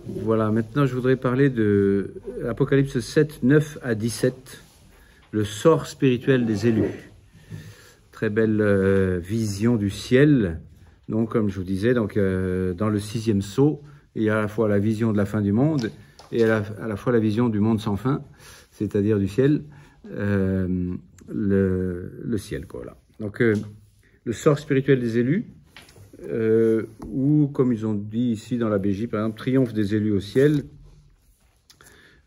Voilà, maintenant je voudrais parler de Apocalypse 7, 9 à 17, le sort spirituel des élus. Très belle vision du ciel. Donc, comme je vous disais, dans le 6e sceau, il y a à la fois la vision de la fin du monde et à la fois la vision du monde sans fin, c'est-à-dire du ciel, le ciel, quoi. Là. Donc, le sort spirituel des élus, ou comme ils ont dit ici dans la BJ, par exemple, triomphe des élus au ciel.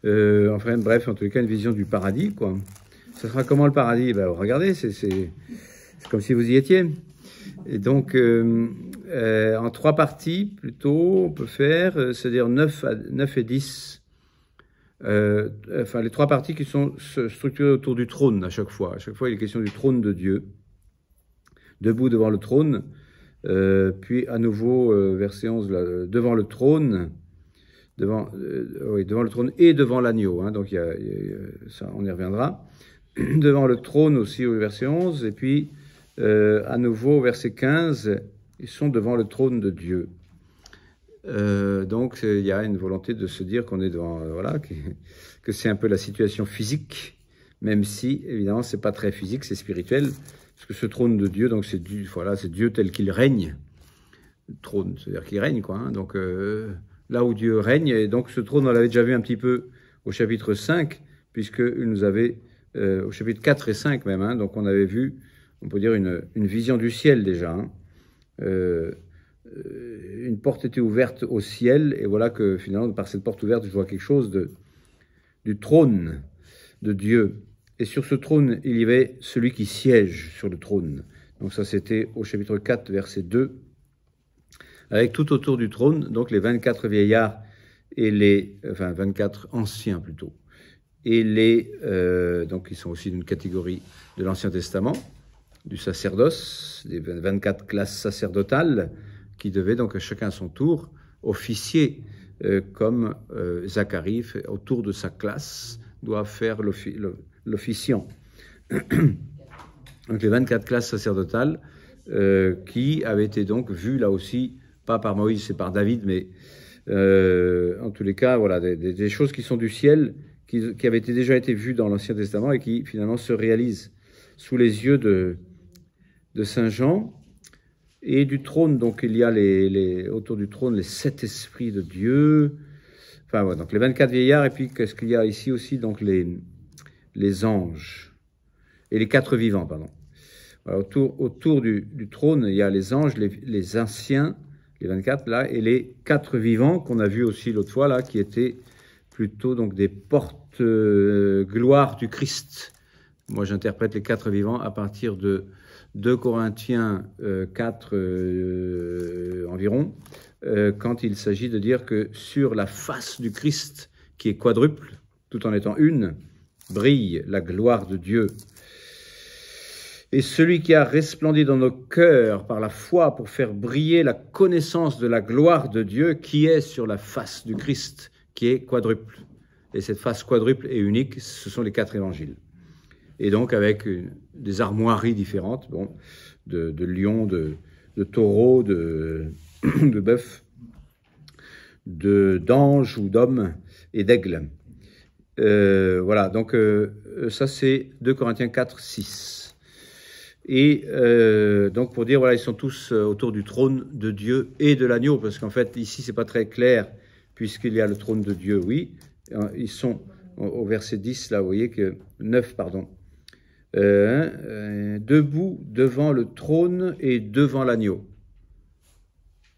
Enfin, bref, en tous les cas, une vision du paradis, quoi. Ça sera comment le paradis? Ben, regardez, c'est comme si vous y étiez. Et donc, en 3 parties, plutôt, on peut faire, c'est-à-dire 9 et 10. Enfin, les 3 parties qui sont structurées autour du trône à chaque fois. À chaque fois, il est question du trône de Dieu. Debout devant le trône. Puis à nouveau, verset 11, là, devant le trône, devant le trône et devant l'agneau, hein, donc ça, on y reviendra. Devant le trône aussi au verset 11, et puis à nouveau au verset 15, ils sont devant le trône de Dieu. Donc il y a une volonté de se dire qu'on est devant, voilà, que c'est un peu la situation physique, même si évidemment c'est pas très physique, c'est spirituel. Parce que ce trône de Dieu, donc c'est Dieu tel qu'il règne. Le trône, c'est-à-dire qu'il règne, quoi. Hein. Donc là où Dieu règne, et donc ce trône, on l'avait déjà vu un petit peu au chapitre 5, puisqu'il nous avait, au chapitre 4 et 5 même, hein, donc on avait vu, on peut dire, une vision du ciel déjà. Hein. Une porte était ouverte au ciel, et voilà que finalement, par cette porte ouverte, je vois quelque chose du trône de Dieu. Et sur ce trône, il y avait celui qui siège sur le trône. Donc ça, c'était au chapitre 4, verset 2. Avec tout autour du trône, donc les 24 vieillards et 24 anciens plutôt. Et donc ils sont aussi d'une catégorie de l'Ancien Testament, du sacerdoce, des 24 classes sacerdotales, qui devaient donc chacun à son tour officier comme Zacharie, autour de sa classe, doit faire l'officiant. Donc les 24 classes sacerdotales qui avaient été donc vues là aussi, pas par Moïse, c'est par David, mais en tous les cas, voilà, des choses qui sont du ciel, qui avaient déjà été vues dans l'Ancien Testament et qui finalement se réalisent sous les yeux de Saint Jean. Et du trône, donc il y a autour du trône les 7 esprits de Dieu. Enfin, ouais, donc les 24 vieillards, et puis qu'est-ce qu'il y a ici aussi, donc les anges, et les 4 vivants, pardon. Voilà, autour du trône, il y a les anges, les anciens, les 24 là, et les 4 vivants qu'on a vus aussi l'autre fois là, qui étaient plutôt donc des portes gloire du Christ. Moi, j'interprète les 4 vivants à partir de 2 Corinthiens 4 environ, quand il s'agit de dire que sur la face du Christ, qui est quadruple, tout en étant une, brille la gloire de Dieu. Et celui qui a resplendi dans nos cœurs par la foi pour faire briller la connaissance de la gloire de Dieu qui est sur la face du Christ, qui est quadruple. Et cette face quadruple et unique, ce sont les 4 évangiles. Et donc avec des armoiries différentes, bon, de lions, de taureaux, de bœufs, d'anges ou d'hommes et d'aigles. Voilà, donc ça c'est 2 Corinthiens 4, 6. Et donc pour dire, voilà, ils sont tous autour du trône de Dieu et de l'agneau, parce qu'en fait ici c'est pas très clair, puisqu'il y a le trône de Dieu, oui. Ils sont au verset 10, là, vous voyez que 9, pardon. Debout devant le trône et devant l'agneau.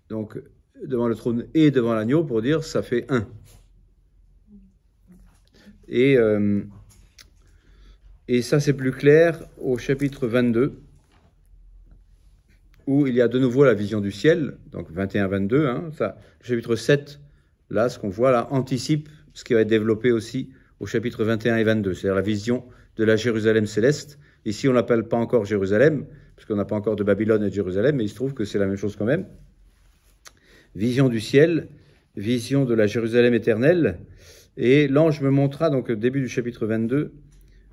Donc, devant le trône et devant l'agneau, pour dire, ça fait 1. Et ça, c'est plus clair au chapitre 22, où il y a de nouveau la vision du ciel, donc 21-22. Hein, ça, le chapitre 7, là, ce qu'on voit là, anticipe ce qui va être développé aussi au chapitre 21 et 22, c'est-à-dire la vision de la Jérusalem céleste. Ici, on ne l'appelle pas encore Jérusalem, parce qu'on n'a pas encore de Babylone et de Jérusalem, mais il se trouve que c'est la même chose quand même. Vision du ciel, vision de la Jérusalem éternelle. Et l'ange me montra, donc au début du chapitre 22,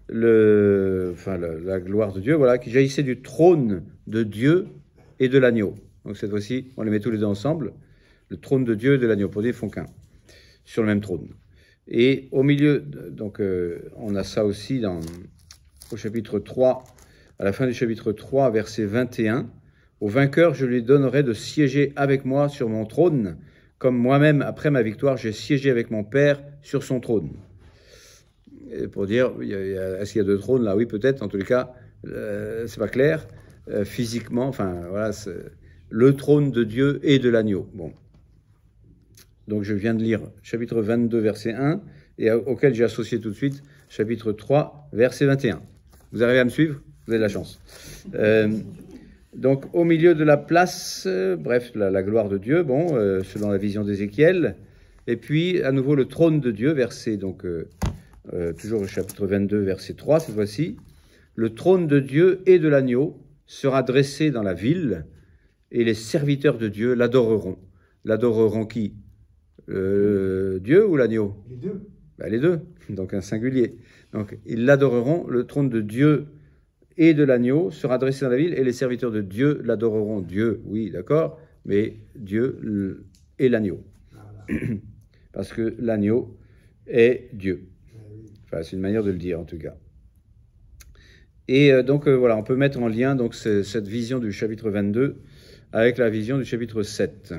la gloire de Dieu, voilà, qui jaillissait du trône de Dieu et de l'agneau. Donc cette fois-ci, on les met tous les deux ensemble, le trône de Dieu et de l'agneau, pour dire ils font qu'un. sur le même trône. Et au milieu, donc on a ça aussi au chapitre 3, à la fin du chapitre 3, verset 21. Au vainqueur, je lui donnerai de siéger avec moi sur mon trône, comme moi-même, après ma victoire, j'ai siégé avec mon Père sur son trône. Et pour dire, est-ce qu'il y a deux trônes là? Oui, peut-être. En tous les cas, c'est pas clair. Physiquement, enfin, voilà, le trône de Dieu et de l'agneau. Bon. Donc, je viens de lire chapitre 22, verset 1, et auquel j'ai associé tout de suite chapitre 3, verset 21. Vous arrivez à me suivre? Vous avez de la chance. Donc, au milieu de la place, bref, la gloire de Dieu, bon, selon la vision d'Ézéchiel, et puis, à nouveau, le trône de Dieu, verset, donc, toujours au chapitre 22, verset 3, cette fois-ci. Le trône de Dieu et de l'agneau sera dressé dans la ville, et les serviteurs de Dieu l'adoreront. L'adoreront qui? Dieu ou l'agneau? Les deux. Ben, les deux, donc un singulier. Donc, ils l'adoreront, le trône de Dieu et de l'agneau sera dressé dans la ville, et les serviteurs de Dieu l'adoreront. Dieu, oui, d'accord, mais Dieu et l'agneau. Voilà. Parce que l'agneau est Dieu. Enfin, c'est une manière de le dire, en tout cas. Et donc, voilà, on peut mettre en lien donc, cette vision du chapitre 22 avec la vision du chapitre 7.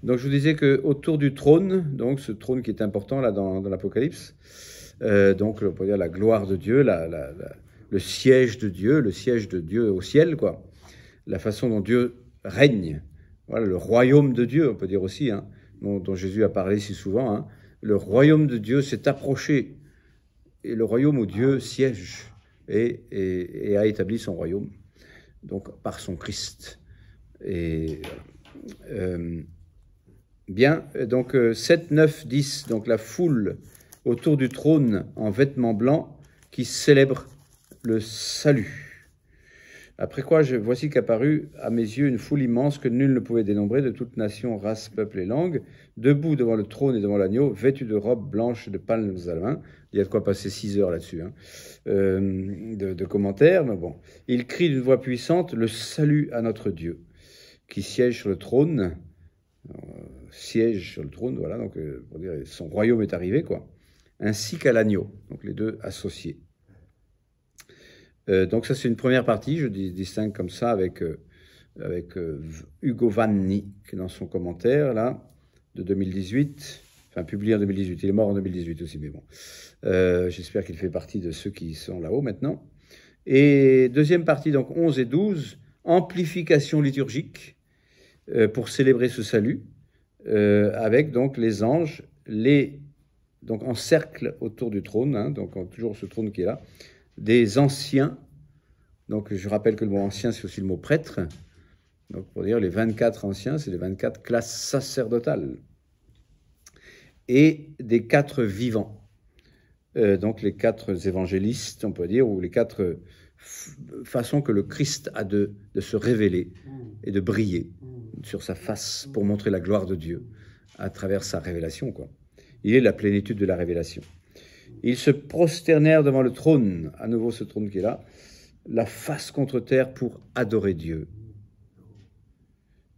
Donc, je vous disais qu'autour du trône, donc ce trône qui est important là dans l'Apocalypse, donc, on peut dire la gloire de Dieu, le siège de Dieu au ciel, quoi. La façon dont Dieu règne. Voilà, le royaume de Dieu, on peut dire aussi, hein, dont Jésus a parlé si souvent. Hein. Le royaume de Dieu s'est approché. Et le royaume où Dieu siège et a établi son royaume, donc par son Christ. Et bien, donc 7, 9, 10, donc la foule autour du trône en vêtements blancs qui célèbre le salut. Après quoi, voici qu'apparut à mes yeux une foule immense que nul ne pouvait dénombrer, de toute nation, race, peuple et langue, debout devant le trône et devant l'agneau, vêtus de robes blanches de palmes à la main. Il y a de quoi passer 6 heures là-dessus, hein, de commentaires, mais bon. Ils crient d'une voix puissante, le salut à notre Dieu, qui siège sur le trône, voilà, donc pour dire son royaume est arrivé, quoi, ainsi qu'à l'agneau, donc les deux associés. Donc ça c'est une première partie, je distingue comme ça avec Ugo Vanni, qui est dans son commentaire là, de 2018, enfin publié en 2018, il est mort en 2018 aussi, mais bon, j'espère qu'il fait partie de ceux qui sont là-haut maintenant. Et deuxième partie, donc 11 et 12, amplification liturgique pour célébrer ce salut, avec donc les anges, donc en cercle autour du trône, hein, donc toujours ce trône qui est là, des anciens, donc je rappelle que le mot ancien c'est aussi le mot prêtre, donc pour dire les 24 anciens, c'est les 24 classes sacerdotales, et des 4 vivants, donc les 4 évangélistes, on peut dire, ou les 4 façons que le Christ a de se révéler et de briller sur sa face pour montrer la gloire de Dieu à travers sa révélation, quoi. Il est la plénitude de la révélation. Ils se prosternèrent devant le trône, à nouveau ce trône qui est là, la face contre terre pour adorer Dieu.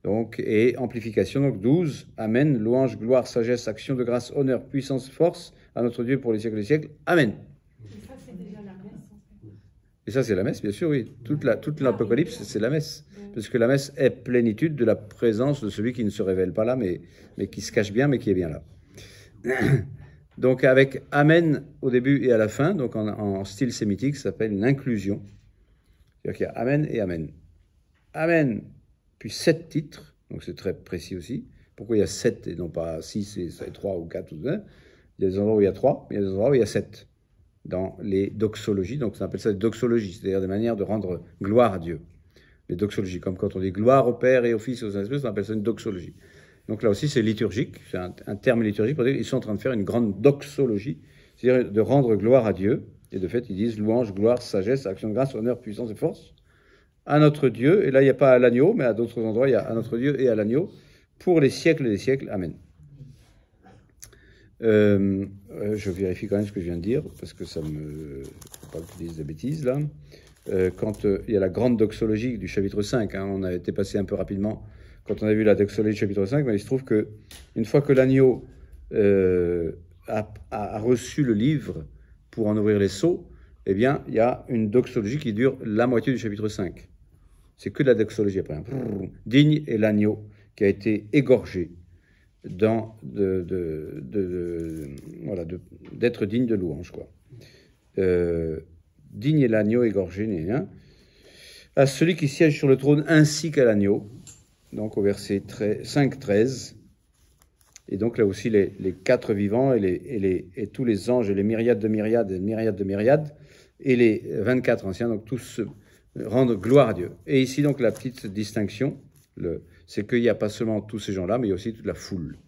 Donc, et amplification, donc 12, Amen, louange, gloire, sagesse, action de grâce, honneur, puissance, force à notre Dieu pour les siècles des siècles. Amen. Et ça, c'est déjà la messe, en fait. Et ça, c'est la messe, bien sûr, oui. Toute l'Apocalypse, c'est la messe. Parce que la messe est plénitude de la présence de celui qui ne se révèle pas là, mais qui se cache bien, mais qui est bien là. Donc avec Amen au début et à la fin, donc en style sémitique, ça s'appelle une inclusion. C'est-à-dire qu'il y a Amen et Amen. Amen, puis 7 titres, donc c'est très précis aussi. Pourquoi il y a 7 et non pas 6 et 3 ou 4 ou 2? Il y a des endroits où il y a 3, mais il y a des endroits où il y a 7. Dans les doxologies, donc on appelle ça des doxologies, c'est-à-dire des manières de rendre gloire à Dieu. Les doxologies, comme quand on dit gloire au Père et au Fils et au Saint-Esprit, on appelle ça une doxologie. Donc là aussi, c'est liturgique, c'est un terme liturgique pour dire qu'ils sont en train de faire une grande doxologie, c'est-à-dire de rendre gloire à Dieu. Et de fait, ils disent louange, gloire, sagesse, action de grâce, honneur, puissance et force à notre Dieu. Et là, il n'y a pas à l'agneau, mais à d'autres endroits, il y a à notre Dieu et à l'agneau pour les siècles des siècles. Amen. Je vérifie quand même ce que je viens de dire, parce que ça me... faut pas que je dise de bêtises, là. Quand il y a la grande doxologie du chapitre 5, hein, on a été passé un peu rapidement quand on a vu la doxologie du chapitre 5, mais il se trouve que une fois que l'agneau a reçu le livre pour en ouvrir les sceaux, eh bien, il y a une doxologie qui dure la moitié du chapitre 5. C'est que de la doxologie après. Digne est l'agneau qui a été égorgé voilà, d'être digne de louange, quoi. Digne est l'agneau égorgé, à celui qui siège sur le trône ainsi qu'à l'agneau. Donc au verset 5-13. Et donc là aussi les quatre vivants et tous les anges et les myriades de myriades et myriades de myriades et les 24 anciens, donc tous rendent gloire à Dieu. Et ici donc la petite distinction, c'est qu'il n'y a pas seulement tous ces gens-là, mais il y a aussi toute la foule.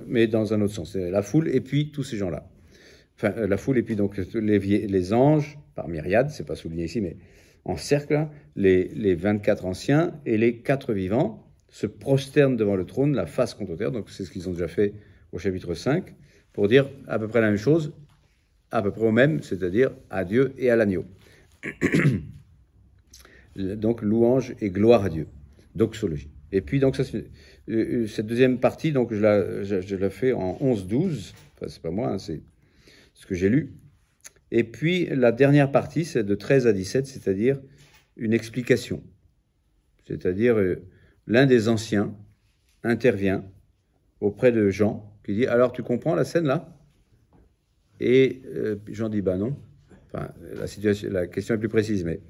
Mais dans un autre sens, c'est la foule et puis tous ces gens-là. Enfin, la foule et puis donc les anges, par myriades, c'est pas souligné ici, mais en cercle, les 24 anciens et les 4 vivants se prosternent devant le trône, la face contre terre, donc c'est ce qu'ils ont déjà fait au chapitre 5, pour dire à peu près la même chose, à peu près au même, c'est-à-dire à Dieu et à l'agneau. Donc louange et gloire à Dieu, doxologie. Et puis donc ça, cette deuxième partie, donc je la fais en 11-12, enfin c'est pas moi, hein, c'est ce que j'ai lu. Et puis la dernière partie, c'est de 13 à 17, c'est-à-dire une explication. C'est-à-dire l'un des anciens intervient auprès de Jean, qui dit « Alors tu comprends la scène là ?» Et Jean dit « Bah non. » Enfin, la question est plus précise, mais...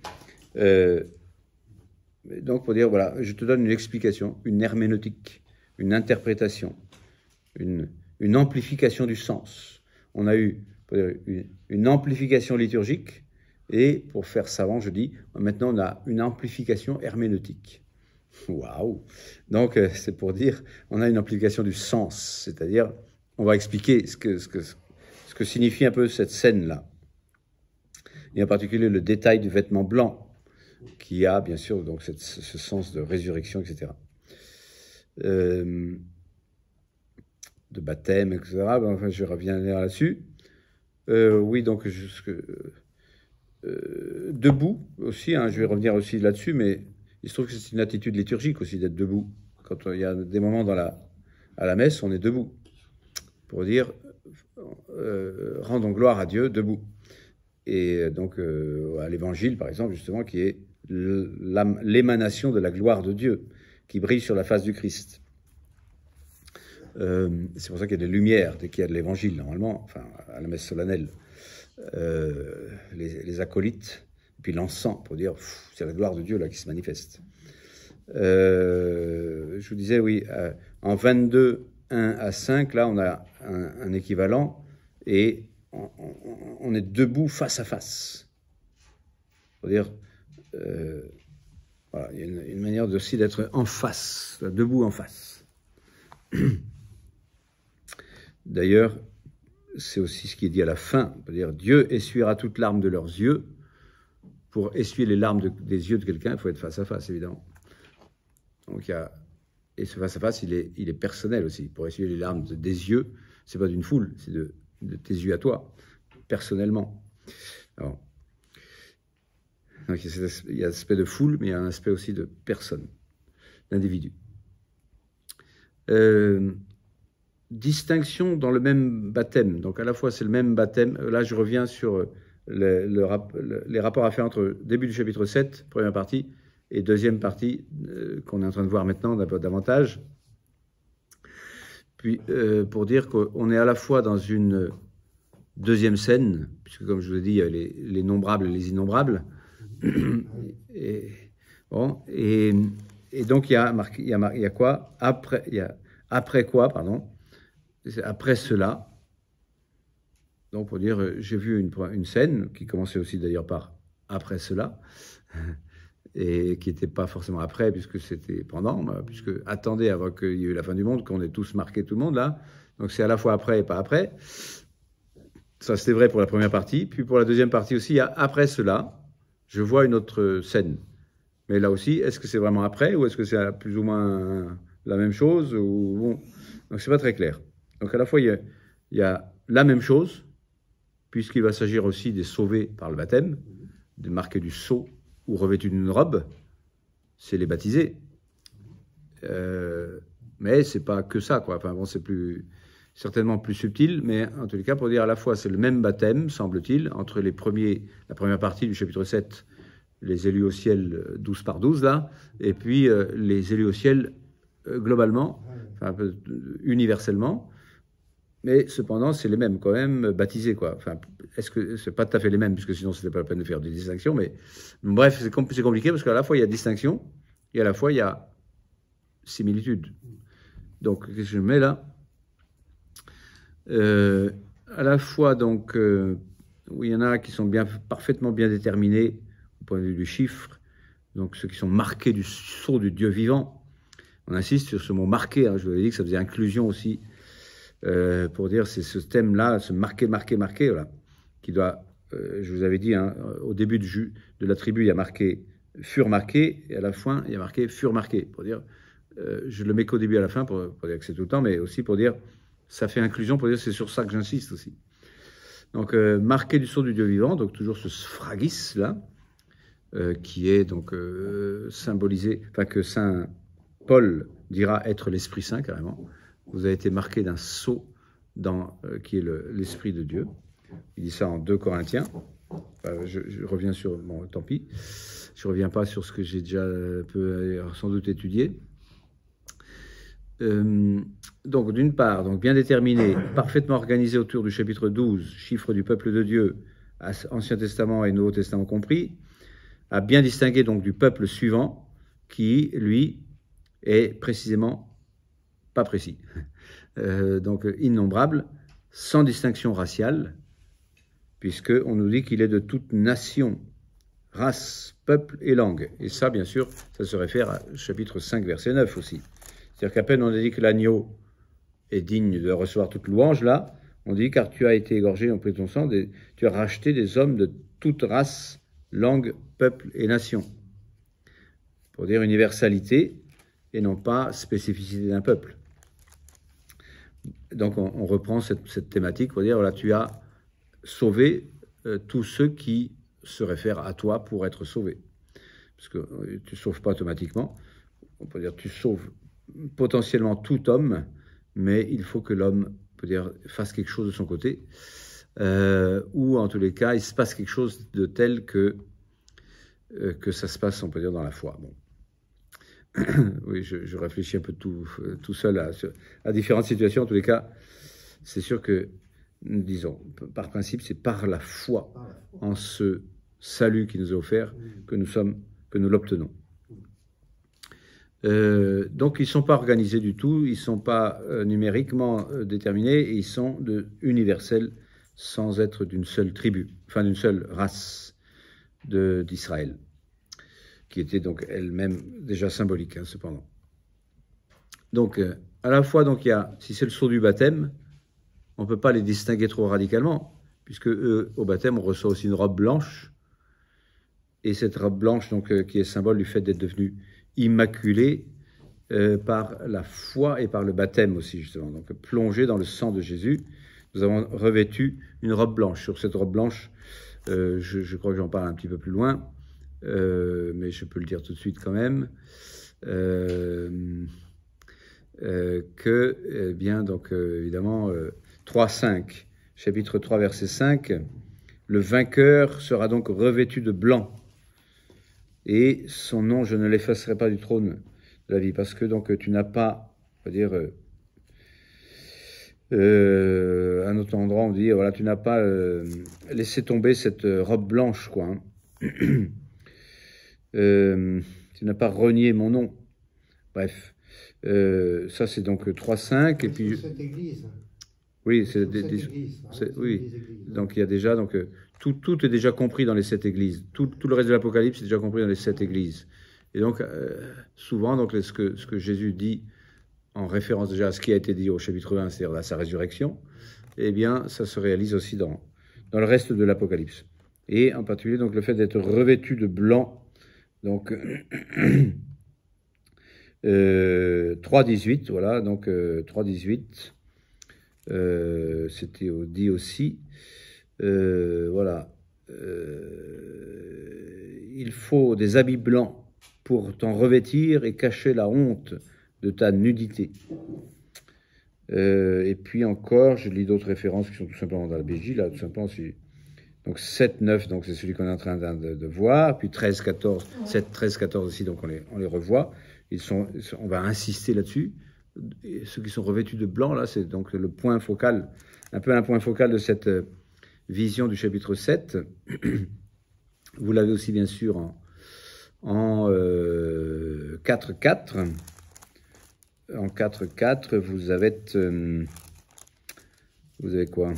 donc pour dire, voilà, je te donne une explication, une herméneutique, une interprétation, une amplification du sens. On a eu une amplification liturgique, et pour faire savant, je dis, maintenant on a une amplification herméneutique. Waouh! Donc c'est pour dire, on a une amplification du sens, c'est-à-dire, on va expliquer ce que signifie un peu cette scène-là. Et en particulier le détail du vêtement blanc, qui a bien sûr donc ce sens de résurrection, etc. De baptême, etc. Enfin, je reviens là-dessus. Oui, donc debout aussi, hein, je vais revenir aussi là-dessus, mais il se trouve que c'est une attitude liturgique aussi d'être debout. Quand il y a des moments à la messe, on est debout pour dire rendons gloire à Dieu debout. Et donc à l'évangile, par exemple, justement, qui est l'émanation de la gloire de Dieu qui brille sur la face du Christ. C'est pour ça qu'il y a des lumières dès qu'il y a de l'évangile, normalement, enfin, à la messe solennelle. Les acolytes, et puis l'encens, pour dire, c'est la gloire de Dieu là qui se manifeste. Je vous disais, oui, en 22, 1 à 5, là, on a un équivalent, et on est debout face à face. Pour dire, voilà, il y a une manière aussi d'être en face, debout en face. D'ailleurs, c'est aussi ce qui est dit à la fin, c'est-à-dire Dieu essuiera toute larme de leurs yeux. Pour essuyer les larmes des yeux de quelqu'un, il faut être face à face, évidemment. Donc et ce face à face, il est personnel aussi. Pour essuyer les larmes des yeux, c'est pas d'une foule, c'est de tes yeux à toi, personnellement. Alors, donc il y a l'aspect de foule, mais il y a un aspect aussi de personne, d'individu. Distinction dans le même baptême. Donc à la fois c'est le même baptême. Là je reviens sur les rapports à faire entre début du chapitre 7, première partie, et deuxième partie qu'on est en train de voir maintenant davantage. Puis pour dire qu'on est à la fois dans une deuxième scène, puisque comme je vous ai dit, il y a les nombrables et les innombrables. Et donc il y a quoi après, après quoi, pardon. Après cela, donc pour dire, j'ai vu une scène qui commençait aussi d'ailleurs par après cela, et qui n'était pas forcément après, puisque c'était pendant, puisque attendez avant qu'il y ait eu la fin du monde, qu'on ait tous marqué tout le monde là. Donc c'est à la fois après et pas après. Ça c'était vrai pour la première partie. Puis pour la deuxième partie aussi, il y a après cela, je vois une autre scène. Mais là aussi, est-ce que c'est vraiment après, ou est-ce que c'est plus ou moins la même chose, ou bon, donc c'est pas très clair. Donc à la fois, il y a la même chose, puisqu'il va s'agir aussi des sauvés par le baptême, de marquer du sceau ou revêtus d'une robe, c'est les baptisés. Mais Mais c'est pas que ça, quoi. Enfin bon, c'est certainement plus subtil, mais en tous les cas, pour dire à la fois, c'est le même baptême, semble-t-il, entre la première partie du chapitre 7, les élus au ciel 12 par 12, là, et puis les élus au ciel globalement, enfin, un peu universellement, mais cependant, c'est les mêmes quand même, baptisés, quoi. Enfin, est-ce que c'est pas tout à fait les mêmes, puisque sinon, c'était pas la peine de faire des distinctions, mais bref, c'est compliqué, parce qu'à la fois, il y a distinction, et à la fois, il y a similitude. Donc, qu'est-ce que je mets là? À la fois, donc, il y en a qui sont parfaitement bien déterminés au point de vue du chiffre, donc ceux qui sont marqués du sceau du Dieu vivant. On insiste sur ce mot marqué, hein, je vous avais dit que ça faisait inclusion aussi, pour dire c'est ce thème-là, ce marqué, voilà, qui doit, je vous avais dit, hein, au début de la tribu, il y a marqué furent marqués, et à la fin, il y a marqué furent marqués, pour dire, je le mets qu'au début et à la fin, pour dire que c'est tout le temps, mais aussi pour dire, ça fait inclusion, pour dire c'est sur ça que j'insiste aussi. Donc, marqué du sceau du Dieu vivant, donc toujours ce sphragus là, qui est donc symbolisé, enfin que saint Paul dira être l'Esprit Saint carrément. Vous avez été marqué d'un sceau qui est l'Esprit de Dieu. Il dit ça en 2 Corinthiens. Je reviens sur, bon, tant pis, je reviens pas sur ce que j'ai déjà un peu sans doute étudié. Donc d'une part, donc bien déterminé, parfaitement organisé autour du chapitre 12, chiffre du peuple de Dieu, Ancien Testament et Nouveau Testament compris, à bien distinguer donc du peuple suivant, qui, lui, est précisément pas précis. Donc innombrable, sans distinction raciale, puisqu'on nous dit qu'il est de toute nation, race, peuple et langue. Et ça, bien sûr, ça se réfère à chapitre 5, verset 9 aussi. C'est-à-dire qu'à peine on a dit que l'agneau est digne de recevoir toute louange, là, on dit, car tu as été égorgé en prix de ton sang, tu as racheté des hommes de toute race, langue, peuple et nation. Pour dire universalité et non pas spécificité d'un peuple. Donc on reprend cette thématique pour dire, voilà, tu as sauvé tous ceux qui se réfèrent à toi pour être sauvés. Parce que tu ne sauves pas automatiquement. On peut dire, tu sauves potentiellement tout homme, mais il faut que l'homme, peut dire, fasse quelque chose de son côté, ou en tous les cas, il se passe quelque chose de tel que ça se passe, on peut dire, dans la foi. Bon. Oui, je réfléchis un peu tout seul à différentes situations. En tous les cas, c'est sûr que, disons, par principe, c'est par la foi en ce salut qui nous est offert que nous l'obtenons. Donc, ils ne sont pas organisés du tout, ils ne sont pas numériquement déterminés, et ils sont universels sans être d'une seule tribu, enfin d'une seule race d'Israël, qui était donc elle-même déjà symbolique, hein, cependant. Donc, à la fois, donc, si c'est le sceau du baptême, on ne peut pas les distinguer trop radicalement, puisque au baptême, on reçoit aussi une robe blanche, et cette robe blanche, donc, qui est symbole du fait d'être devenu immaculé par la foi et par le baptême aussi, justement. Donc, plongé dans le sang de Jésus, nous avons revêtu une robe blanche. Sur cette robe blanche, je crois que j'en parle un petit peu plus loin, mais je peux le dire tout de suite quand même, que, bien, donc, évidemment, 3,5, chapitre 3, verset 5, le vainqueur sera donc revêtu de blanc, et son nom, je ne l'effacerai pas du trône de la vie, parce que donc tu n'as pas, on va dire, à un autre endroit, on dit, voilà, tu n'as pas laissé tomber cette robe blanche, quoi. Hein. Tu n'as pas renié mon nom. Bref, ça c'est donc 3,5. Et puis cette église. Oui, oui. Donc il y a déjà, donc tout est déjà compris dans les 7 églises. Tout le reste de l'Apocalypse est déjà compris dans les 7 églises. Et donc souvent, donc ce que Jésus dit en référence déjà à ce qui a été dit au chapitre 1, c'est-à-dire à sa résurrection, eh bien, ça se réalise aussi dans le reste de l'Apocalypse. Et en particulier, donc le fait d'être revêtu de blanc. Donc 3,18, voilà, donc 3,18. C'était dit aussi, voilà, il faut des habits blancs pour t'en revêtir et cacher la honte de ta nudité. Et puis encore, je lis d'autres références qui sont tout simplement dans la BJ, là, tout simplement, donc 7, 9, donc c'est celui qu'on est en train de voir, puis 13, 14, 7, 13, 14 aussi, donc on les revoit. On va insister là-dessus. Ceux qui sont revêtus de blanc, là, c'est donc le point focal, un peu un point focal de cette vision du chapitre 7. Vous l'avez aussi, bien sûr, en 4.4. En 4.4, vous avez quoi?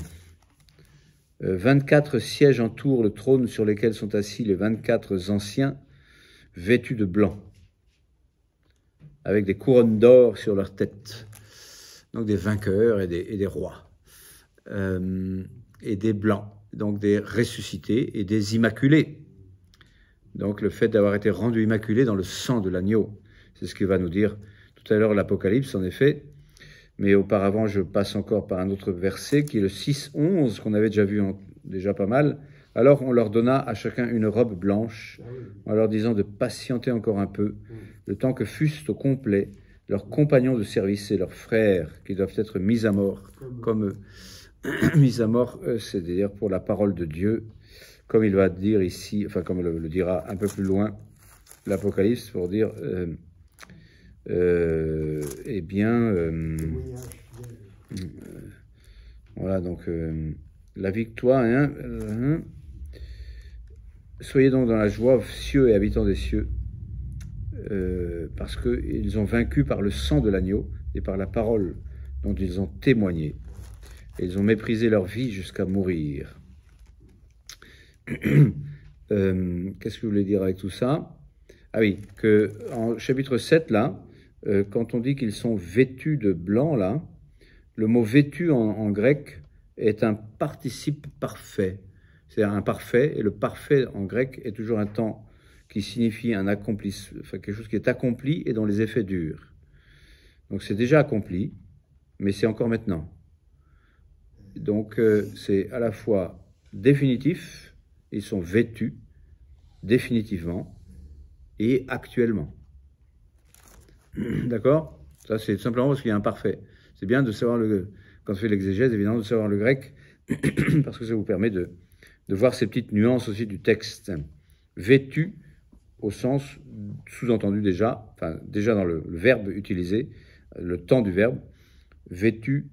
24 sièges entourent le trône sur lesquels sont assis les 24 anciens vêtus de blanc, avec des couronnes d'or sur leur tête. Donc des vainqueurs et des rois. Et des blancs, donc des ressuscités et des immaculés. Donc le fait d'avoir été rendu immaculé dans le sang de l'agneau, c'est ce que va nous dire tout à l'heure l'Apocalypse, en effet. Mais auparavant, je passe encore par un autre verset qui est le 6.11, qu'on avait déjà vu déjà pas mal. Alors on leur donna à chacun une robe blanche, en leur disant de patienter encore un peu, le temps que fussent au complet leurs compagnons de service et leurs frères, qui doivent être mis à mort, comme eux. Mis à mort, c'est-à-dire pour la parole de Dieu, comme il va dire ici, enfin comme le dira un peu plus loin l'Apocalypse, pour dire... eh bien, voilà, donc la victoire, soyez donc dans la joie, cieux et habitants des cieux, parce qu'ils ont vaincu par le sang de l'agneau et par la parole dont ils ont témoigné. Et ils ont méprisé leur vie jusqu'à mourir. Qu'est-ce que je voulais dire avec tout ça? Ah oui, que en chapitre 7, là, quand on dit qu'ils sont vêtus de blanc, là, le mot vêtu en grec est un participe parfait. C'est-à-dire un parfait, et le parfait en grec est toujours un temps qui signifie un accomplissement, enfin quelque chose qui est accompli et dont les effets durent. Donc c'est déjà accompli, mais c'est encore maintenant. Donc c'est à la fois définitif, ils sont vêtus définitivement et actuellement. D'accord? Ça, c'est simplement parce qu'il y a un parfait. C'est bien de savoir, quand on fait l'exégèse, évidemment, de savoir le grec, parce que ça vous permet de voir ces petites nuances aussi du texte. Vêtu, au sens sous-entendu déjà, enfin, déjà dans le verbe utilisé, le temps du verbe, vêtu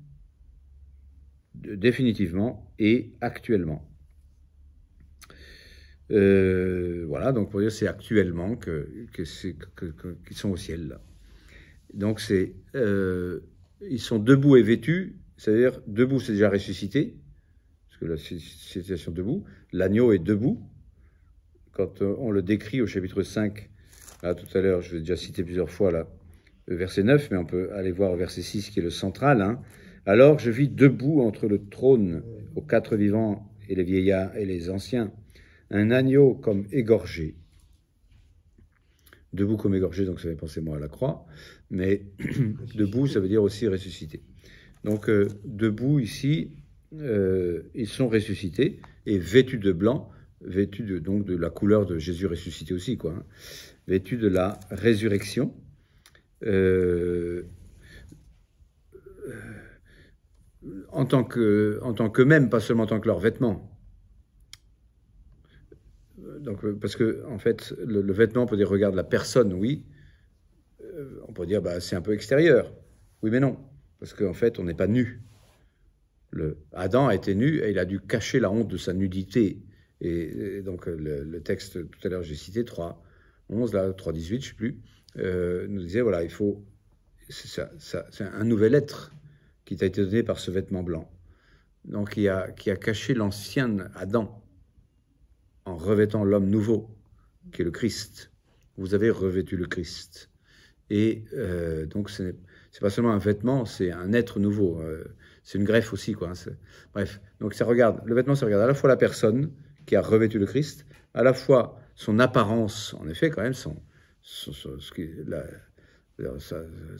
définitivement et actuellement. Voilà, donc pour dire c'est actuellement qu'ils sont au ciel, là. Donc ils sont debout et vêtus, c'est-à-dire debout c'est déjà ressuscité, parce que la situation debout, l'agneau est debout, quand on le décrit au chapitre 5, là tout à l'heure, je l'ai déjà cité plusieurs fois là, le verset 9, mais on peut aller voir au verset 6 qui est le central, hein. Alors je vis debout entre le trône, aux quatre vivants et les vieillards et les anciens, un agneau comme égorgé. Debout comme égorgé, donc ça fait penser moi à la croix, mais debout, ça veut dire aussi ressuscité. Donc debout ici, ils sont ressuscités et vêtus de blanc, vêtus donc de la couleur de Jésus ressuscité aussi, quoi, hein, vêtus de la résurrection. En tant qu'eux-mêmes, pas seulement en tant que leurs vêtements. Donc, parce que en fait, le vêtement, on peut dire regarde la personne, oui. On peut dire bah c'est un peu extérieur, oui mais non, parce qu'en fait on n'est pas nu. Adam a été nu et il a dû cacher la honte de sa nudité. Et donc le texte tout à l'heure j'ai cité 3:11 là 3:18 je sais plus, nous disait voilà il faut c'est un nouvel être qui t'a été donné par ce vêtement blanc. Donc qui a caché l'ancien Adam en revêtant l'homme nouveau, qui est le Christ. Vous avez revêtu le Christ. Et donc, c'est pas seulement un vêtement, c'est un être nouveau. C'est une greffe aussi, quoi. Bref, donc le vêtement, ça regarde à la fois la personne qui a revêtu le Christ, à la fois son apparence, en effet, quand même, son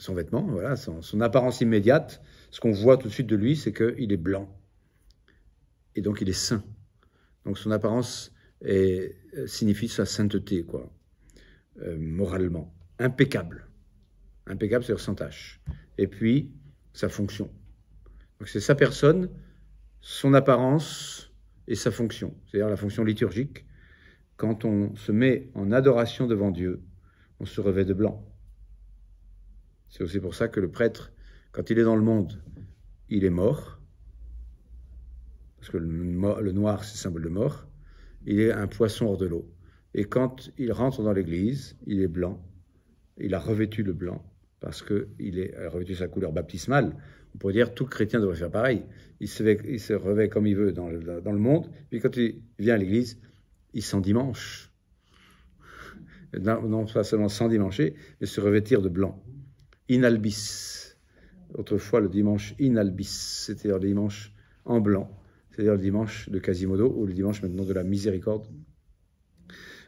vêtement, voilà, son apparence immédiate. Ce qu'on voit tout de suite de lui, c'est qu'il est blanc. Et donc, il est saint. Donc, son apparence signifie sa sainteté, quoi, moralement, impeccable. Impeccable, c'est-à-dire sans tâche. Et puis, sa fonction. Donc c'est sa personne, son apparence et sa fonction. C'est-à-dire la fonction liturgique. Quand on se met en adoration devant Dieu, on se revêt de blanc. C'est aussi pour ça que le prêtre, quand il est dans le monde, il est mort. Parce que le noir, c'est symbole de mort. Il est un poisson hors de l'eau. Et quand il rentre dans l'église, il est blanc. Il a revêtu le blanc parce qu'il a revêtu sa couleur baptismale. On pourrait dire tout chrétien devrait faire pareil. Il se revêt comme il veut dans le monde. Puis quand il vient à l'église, il s'endimanche. Non pas seulement s'endimancher, mais se revêtir de blanc. Inalbis. Autrefois, le dimanche inalbis, c'est-à-dire le dimanche en blanc. C'est-à-dire le dimanche de Quasimodo, ou le dimanche maintenant de la miséricorde.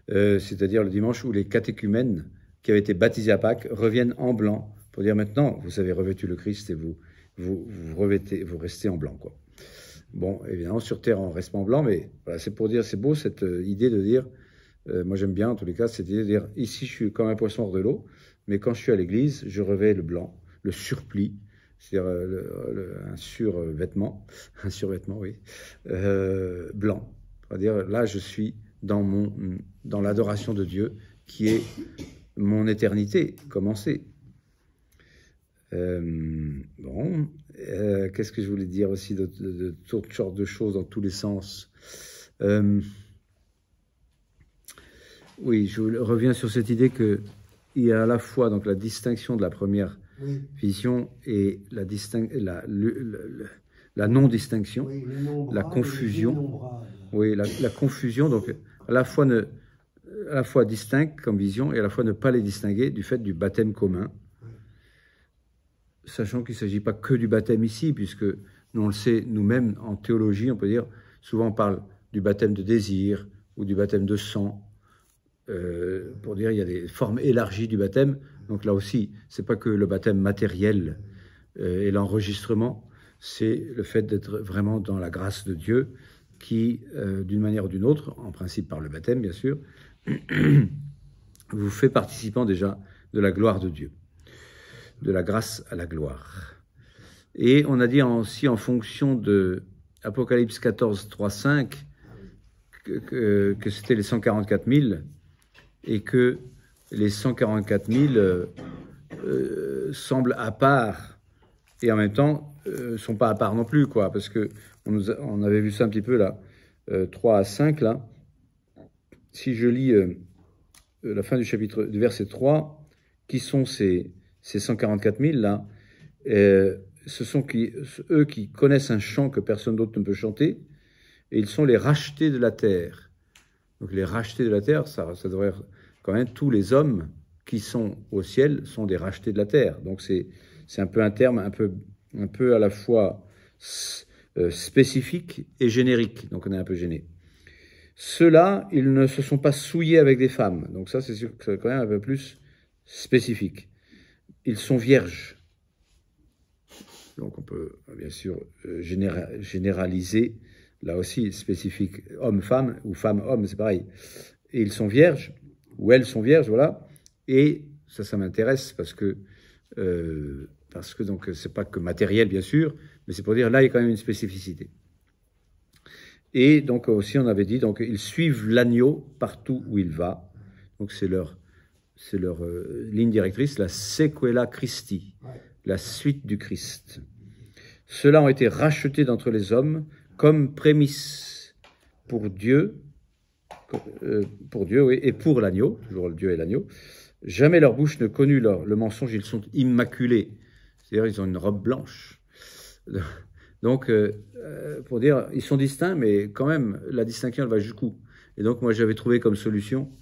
C'est-à-dire le dimanche où les catéchumènes qui avaient été baptisés à Pâques reviennent en blanc pour dire maintenant, vous avez revêtu le Christ et vous restez en blanc, quoi. Bon, évidemment, sur terre, on reste pas en blanc, mais voilà, c'est pour dire, c'est beau cette idée de dire, moi j'aime bien en tous les cas, cette idée de dire, ici je suis comme un poisson hors de l'eau, mais quand je suis à l'église, je revêt le blanc, le surplis, c'est-à-dire un survêtement, oui, blanc. C'est-à-dire, là, je suis dans l'adoration de Dieu, qui est mon éternité commencée. Qu'est-ce que je voulais dire aussi de toutes sortes de choses dans tous les sens. Oui, je reviens sur cette idée qu'il y a à la fois donc la distinction de la première vision et la non-distinction, la confusion. Oui, la confusion, donc à la fois distinct comme vision et à la fois ne pas les distinguer du fait du baptême commun. Sachant qu'il ne s'agit pas que du baptême ici, puisque nous on le sait nous-mêmes en théologie, on peut dire, souvent on parle du baptême de désir ou du baptême de sang, pour dire il y a des formes élargies du baptême. Donc là aussi, c'est pas que le baptême matériel et l'enregistrement, c'est le fait d'être vraiment dans la grâce de Dieu qui, d'une manière ou d'une autre, en principe par le baptême bien sûr, vous fait participant déjà de la gloire de Dieu, de la grâce à la gloire. Et on a dit aussi en fonction de Apocalypse 14, 3, 5 que c'était les 144 000 et que les 144 000 semblent à part et en même temps sont pas à part non plus, quoi, parce que on avait vu ça un petit peu là, 3 à 5 là. Si je lis la fin du verset 3, qui sont ces 144 000 là, ce sont eux qui connaissent un chant que personne d'autre ne peut chanter, et ils sont les rachetés de la terre. Donc les rachetés de la terre, ça devrait être quand même tous les hommes qui sont au ciel sont des rachetés de la terre. Donc c'est un peu un terme un peu à la fois spécifique et générique. Donc on est un peu gêné. Ceux-là, ils ne se sont pas souillés avec des femmes. Donc ça, c'est sûr que c'est quand même un peu plus spécifique. Ils sont vierges. Donc on peut bien sûr généraliser, là aussi spécifique homme-femme ou femme-homme, c'est pareil. Et ils sont vierges, ou elles sont vierges, voilà. Et ça m'intéresse parce que donc c'est pas que matériel bien sûr, mais c'est pour dire là il y a quand même une spécificité. Et donc aussi on avait dit donc ils suivent l'agneau partout où il va. Donc c'est leur ligne directrice, la sequela Christi, la suite du Christ. Ceux-là ont été rachetés d'entre les hommes comme prémisse pour Dieu, oui, et pour l'agneau, toujours le Dieu et l'agneau. Jamais leur bouche ne connut le mensonge, ils sont immaculés. C'est-à-dire ils ont une robe blanche. Donc, pour dire, ils sont distincts, mais quand même, la distinction, elle va jusqu'où? Et donc, moi, j'avais trouvé comme solution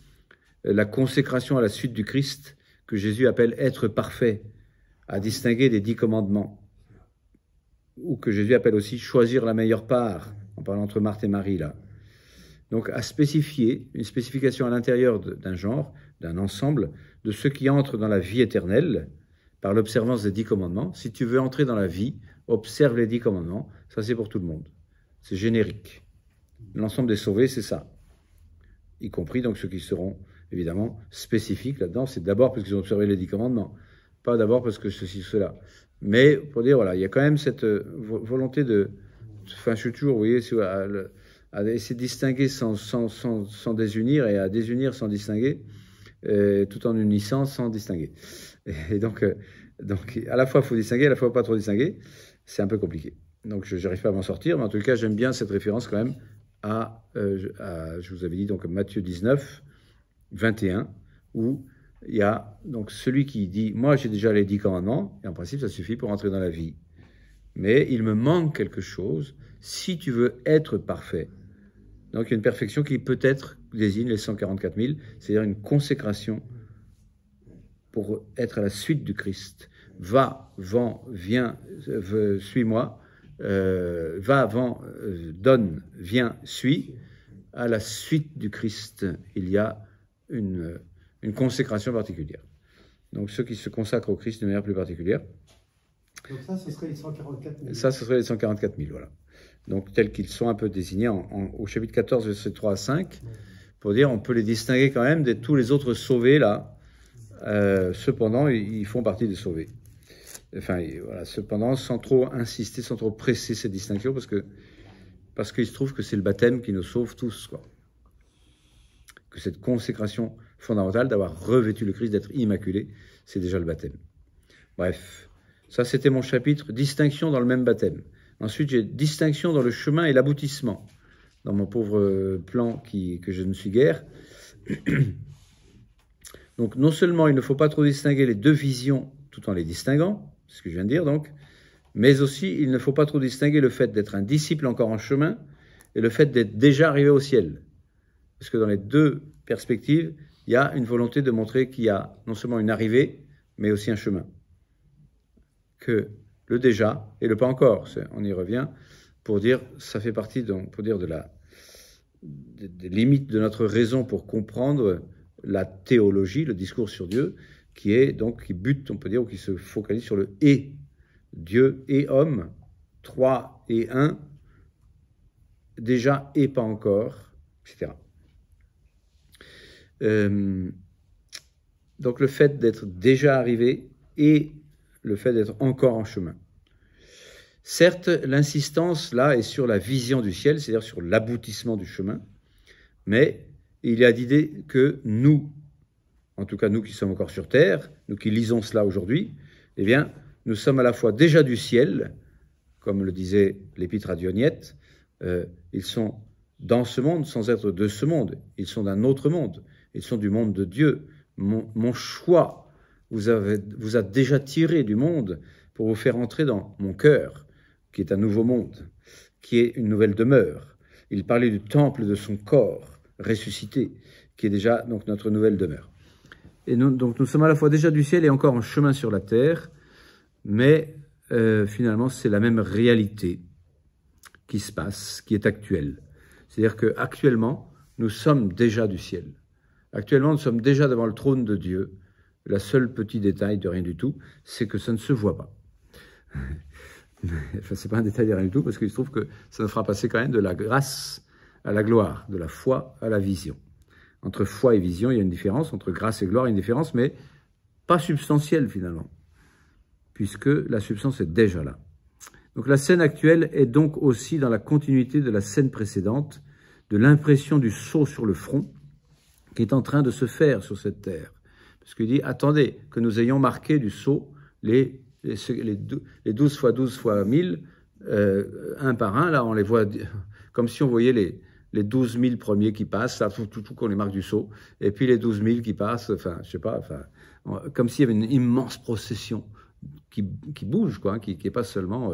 la consécration à la suite du Christ, que Jésus appelle être parfait, à distinguer des 10 commandements, ou que Jésus appelle aussi choisir la meilleure part, en parlant entre Marthe et Marie, là. Donc, à spécifier, une spécification à l'intérieur d'un genre, d'un ensemble, de ceux qui entrent dans la vie éternelle, par l'observance des 10 commandements. Si tu veux entrer dans la vie, observe les 10 commandements, ça c'est pour tout le monde. C'est générique. L'ensemble des sauvés, c'est ça. Y compris donc ceux qui seront évidemment spécifiques là-dedans, c'est d'abord parce qu'ils ont observé les 10 commandements. pas d'abord parce que ceci, cela. Mais pour dire, voilà, il y a quand même cette volonté de... Enfin, je suis toujours, vous voyez, à essayer de distinguer sans désunir et à désunir sans distinguer, tout en unissant sans distinguer. Et donc à la fois, il faut distinguer, à la fois pas trop distinguer. C'est un peu compliqué. Donc, je n'arrive pas à m'en sortir, mais en tout cas, j'aime bien cette référence quand même je vous avais dit, donc Matthieu 19, 21, où il y a donc celui qui dit « Moi, j'ai déjà les 10 commandements, et en principe, ça suffit pour entrer dans la vie. Mais il me manque quelque chose si tu veux être parfait. » Donc, il y a une perfection qui peut-être désigne les 144 000, c'est-à-dire une consécration pour être à la suite du Christ. Va, vends, viens, suis-moi. Va, vends, donne, viens, suis. À la suite du Christ, il y a une consécration particulière. Donc, ceux qui se consacrent au Christ de manière plus particulière. Donc ça, ce serait les 144 000. Ça, ce serait les 144 000, voilà. Donc, tels qu'ils sont un peu désignés au chapitre 14, versets 3 à 5, pour dire on peut les distinguer quand même de tous les autres sauvés, là. Cependant, ils font partie des sauvés. Enfin, voilà, cependant, sans trop insister, sans trop presser cette distinction, parce qu'il se trouve que c'est le baptême qui nous sauve tous, quoi. Que cette consécration fondamentale d'avoir revêtu le Christ, d'être immaculé, c'est déjà le baptême. Bref, ça c'était mon chapitre, distinction dans le même baptême. Ensuite, j'ai distinction dans le chemin et l'aboutissement, dans mon pauvre plan que je ne suis guère. Donc, non seulement il ne faut pas trop distinguer les deux visions tout en les distinguant, c'est ce que je viens de dire donc, mais aussi il ne faut pas trop distinguer le fait d'être un disciple encore en chemin et le fait d'être déjà arrivé au ciel. Parce que dans les deux perspectives, il y a une volonté de montrer qu'il y a non seulement une arrivée, mais aussi un chemin. Que le déjà et le pas encore, on y revient, pour dire, ça fait partie donc, pour dire des limites de notre raison pour comprendre la théologie, le discours sur Dieu, qui bute, on peut dire, ou qui se focalise sur le « et ». Dieu et homme, 3 et 1, déjà et pas encore, etc. Donc le fait d'être déjà arrivé et le fait d'être encore en chemin. Certes, l'insistance là est sur la vision du ciel, c'est-à-dire sur l'aboutissement du chemin, mais il y a l'idée que nous, en tout cas nous qui sommes encore sur terre, nous qui lisons cela aujourd'hui, eh bien, nous sommes à la fois déjà du ciel, comme le disait l'épître à Dionyette, ils sont dans ce monde sans être de ce monde, ils sont d'un autre monde, ils sont du monde de Dieu. Mon choix vous a déjà tiré du monde pour vous faire entrer dans mon cœur, qui est un nouveau monde, qui est une nouvelle demeure. Il parlait du temple de son corps ressuscité, qui est déjà donc notre nouvelle demeure. Et donc nous sommes à la fois déjà du ciel et encore en chemin sur la terre, mais finalement c'est la même réalité qui se passe, qui est actuelle. C'est-à-dire qu'actuellement, nous sommes déjà du ciel. Actuellement, nous sommes déjà devant le trône de Dieu. Le seul petit détail de rien du tout, c'est que ça ne se voit pas. Enfin, c'est pas un détail de rien du tout, parce qu'il se trouve que ça nous fera passer quand même de la grâce à la gloire, de la foi à la vision. Entre foi et vision, il y a une différence, entre grâce et gloire, il y a une différence, mais pas substantielle finalement, puisque la substance est déjà là. Donc la scène actuelle est donc aussi dans la continuité de la scène précédente, de l'impression du sceau sur le front qui est en train de se faire sur cette terre. Parce qu'il dit, attendez, que nous ayons marqué du sceau les 12 fois 12 fois 1000, un par un, là on les voit comme si on voyait les 12 000 premiers qui passent, là, tout qu'on les marque du sceau, et puis les 12 000 qui passent, enfin, je sais pas, enfin, comme s'il y avait une immense procession qui bouge, quoi, qui n'est pas seulement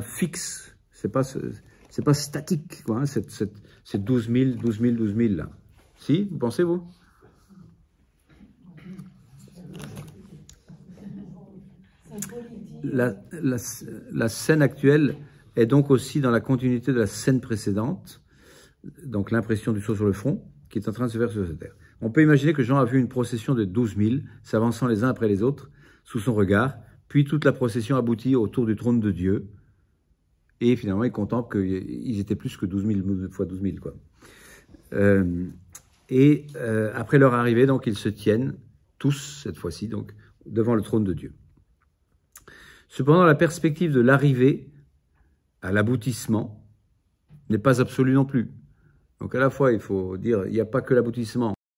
fixe, c'est pas statique, quoi, hein, c'est 12 000, 12 000, 12 000, là. Si, vous pensez, vous? La scène actuelle est donc aussi dans la continuité de la scène précédente, donc l'impression du sceau sur le front, qui est en train de se faire sur cette terre. On peut imaginer que Jean a vu une procession de 12 000, s'avançant les uns après les autres, sous son regard, puis toute la procession aboutit autour du trône de Dieu, et finalement il contemple qu'ils étaient plus que 12 000 fois 12 000, quoi. Et après leur arrivée, donc, ils se tiennent tous, cette fois-ci, donc, devant le trône de Dieu. Cependant, la perspective de l'arrivée à l'aboutissement n'est pas absolue non plus. Donc, à la fois, il faut dire, il n'y a pas que l'aboutissement,